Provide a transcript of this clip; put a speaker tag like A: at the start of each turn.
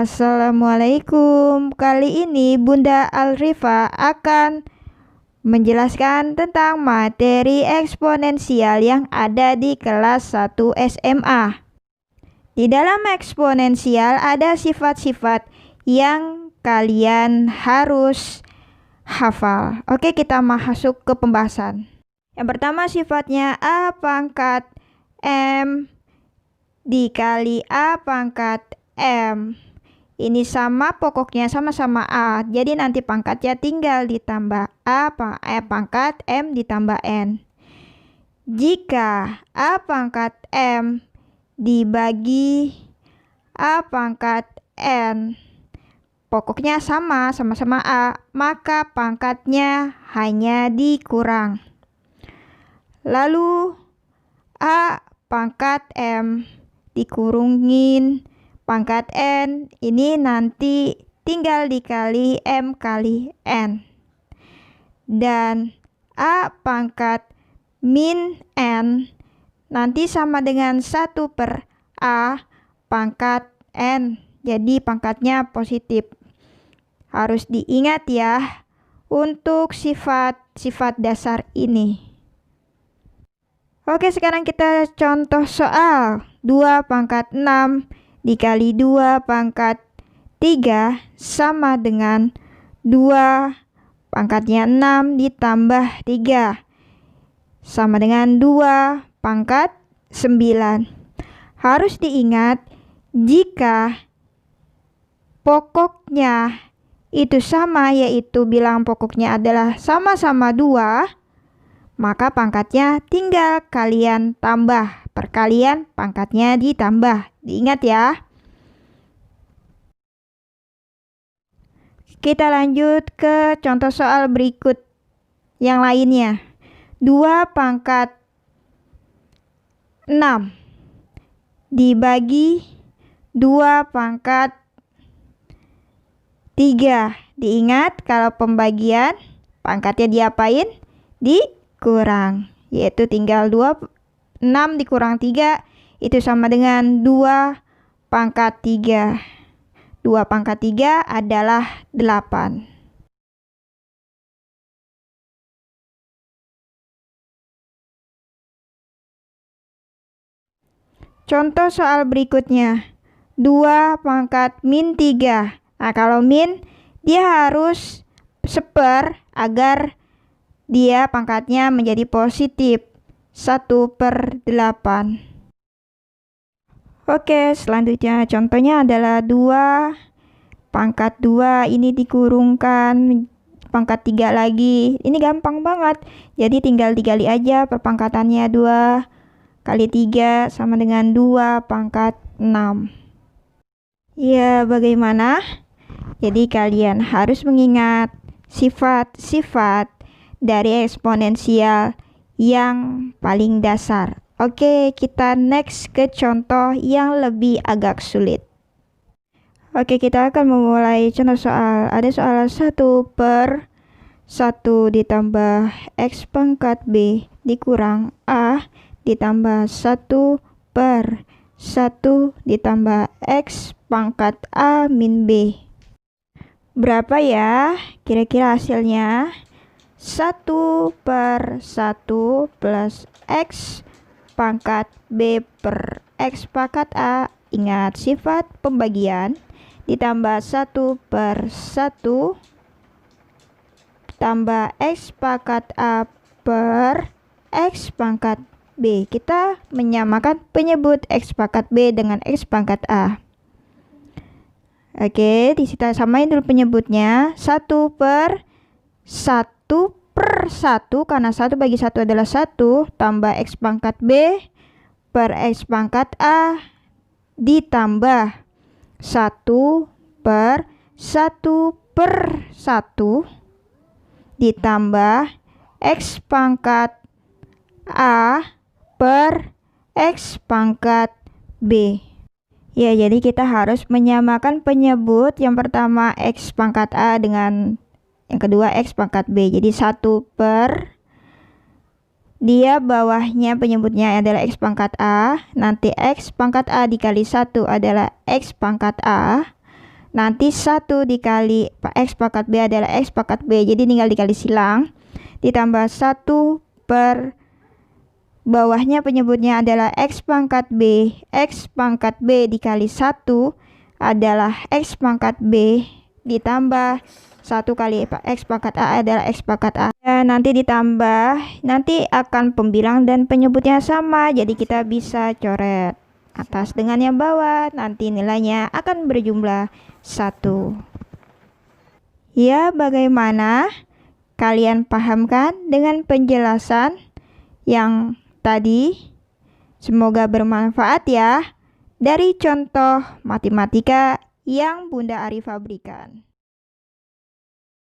A: Assalamualaikum. Kali ini Bunda Alrifa akan menjelaskan tentang materi eksponensial yang ada di kelas 1 SMA. Di dalam eksponensial ada sifat-sifat yang kalian harus hafal. Oke, kita masuk ke pembahasan. Yang pertama sifatnya A pangkat M dikali A pangkat M. Ini sama, pokoknya sama-sama A. Jadi nanti pangkatnya tinggal ditambah A pangkat M ditambah N. Jika A pangkat M dibagi A pangkat N, pokoknya sama-sama A, maka pangkatnya hanya dikurang. Lalu A pangkat M dikurungin pangkat N, ini nanti tinggal dikali M kali N. Dan A pangkat min N nanti sama dengan 1 per A pangkat N. Jadi pangkatnya positif. Harus diingat ya untuk sifat-sifat dasar ini. Oke, sekarang kita contoh soal 2 pangkat 6 dikali 2 pangkat 3 sama dengan 2 pangkatnya 6 ditambah 3 sama dengan 2 pangkat 9. Harus diingat jika pokoknya itu sama, yaitu bilang pokoknya adalah sama-sama 2, maka pangkatnya tinggal kalian tambah. Perkalian pangkatnya ditambah. Diingat ya. Kita lanjut ke contoh soal berikut yang lainnya. 2 pangkat 6 dibagi 2 pangkat 3. Diingat kalau pembagian pangkatnya diapain? Dikurang. Yaitu tinggal 6 dikurang 3 itu sama dengan 2 pangkat 3. 2 pangkat 3 adalah 8. Contoh soal berikutnya. 2 pangkat min 3. Nah, kalau min dia harus seper agar dia pangkatnya menjadi positif. 1 per 8. Oke, selanjutnya contohnya adalah 2 pangkat 2 ini dikurungkan pangkat 3 lagi. Ini gampang banget. Jadi tinggal dikali aja perpangkatannya. 2 kali 3 sama dengan 2 pangkat 6. Ya, bagaimana? Jadi kalian harus mengingat sifat-sifat dari eksponensial yang paling dasar. Oke, kita next ke contoh yang lebih agak sulit. Oke, kita akan memulai contoh soal. Ada soal 1 per 1 ditambah X pangkat B dikurang A ditambah 1 per 1 ditambah X pangkat A min B. Berapa ya kira-kira hasilnya? 1 per 1 plus X pangkat B per X pangkat A. Ingat sifat pembagian. Ditambah 1 per 1 tambah X pangkat A per X pangkat B. Kita menyamakan penyebut X pangkat B dengan X pangkat A. Oke, kita samain dulu penyebutnya. 1 per 1 per 1, karena 1 bagi 1 adalah 1, tambah X pangkat B per X pangkat A ditambah 1 per 1 per 1 ditambah X pangkat A per X pangkat B. Ya, jadi kita harus menyamakan penyebut. Yang pertama X pangkat A dengan yang kedua X pangkat B. Jadi 1 per, dia bawahnya penyebutnya adalah X pangkat A. Nanti X pangkat A dikali 1 adalah X pangkat A. Nanti 1 dikali X pangkat B adalah X pangkat B. Jadi tinggal dikali silang. Ditambah 1 per bawahnya penyebutnya adalah X pangkat B. X pangkat B dikali 1 adalah X pangkat B. Ditambah 1 kali X pangkat A adalah X pangkat A. Dan nanti ditambah, nanti akan pembilang dan penyebutnya sama. Jadi kita bisa coret atas dengan yang bawah. Nanti nilainya akan berjumlah 1. Ya, bagaimana? Kalian paham kan dengan penjelasan yang tadi? Semoga bermanfaat ya. Dari contoh matematika yang Bunda Arifah berikan.